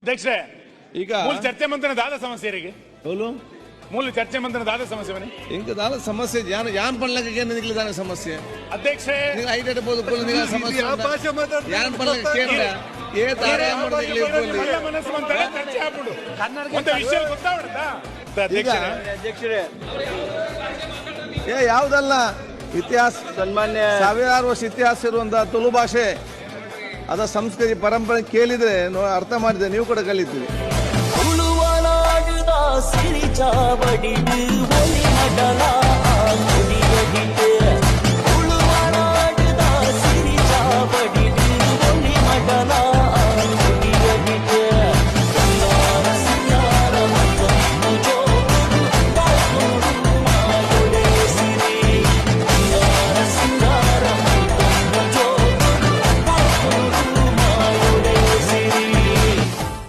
ಅಧ್ಯಕ್ಷರೇ, ಈಗ ಮೂಲ ಚರ್ಚೆ ಮಂತ್ರನ ದಾದ ಸಮಸ್ಯೆರಿಗೆ ಮೂಲ ಚರ್ಚೆ ಮಂತ್ರನ ದಾದ ಸಮಸ್ಯೆ ಬನ್ನಿ ಇಂಕ ದಾಲ ಸಮಸ್ಯೆ ಯಾನ್ ಪಡ್ಲಕ್ಕೆ ಏನು ನಿಗ್ಲಿ ದಾನ ಸಮಸ್ಯೆ ಅಧ್ಯಕ್ಷರೇ ನೀವು ಐಡೆಟ್ ಬೋದು ಕೊಲ್ಲ ನಿಗ ಸಮಸ್ಯೆ ಯಾನ್ ಪಡ್ಲಕ್ಕೆ ಕೇಂದ್ರ ಏ ದಾರ ಮಾಡ್ಲಿಕ್ಕೆ ಒಳ್ಳೆ ಮನಸ್ಸು ಅಂತಾರೆ ಚರ್ಚೆ ಆಗ್ಬಿಡು ಒಂದು ವಿಷಯ ಗೊತ್ತಾಗ್ಬಿಡುತ್ತಾ ಅಧ್ಯಕ್ಷರೇ ಏ ಯಾವುದಲ್ಲ ಇತಿಹಾಸ ಸನ್ಮಾನ್ಯ ಸಾವಿರಾರು ವರ್ಷ ಇತಿಹಾಸ ಇರುವಂತಹ ತುಳು ಭಾಷೆ ಅದ ಸಂಸ್ಕೃತಿ ಪರಂಪರೆ ಕೇಳಿದ್ರೆ ಅರ್ಥ ಮಾಡಿದ್ರೆ ನೀವು ಕೂಡ ಕಲಿತೀವಿ ಉಳುವನಾಡುದ ಸಿರಿ ಚಾವಡಿದು ಒಲಿ ಮಡಲ ಆ ನುಡಿಯ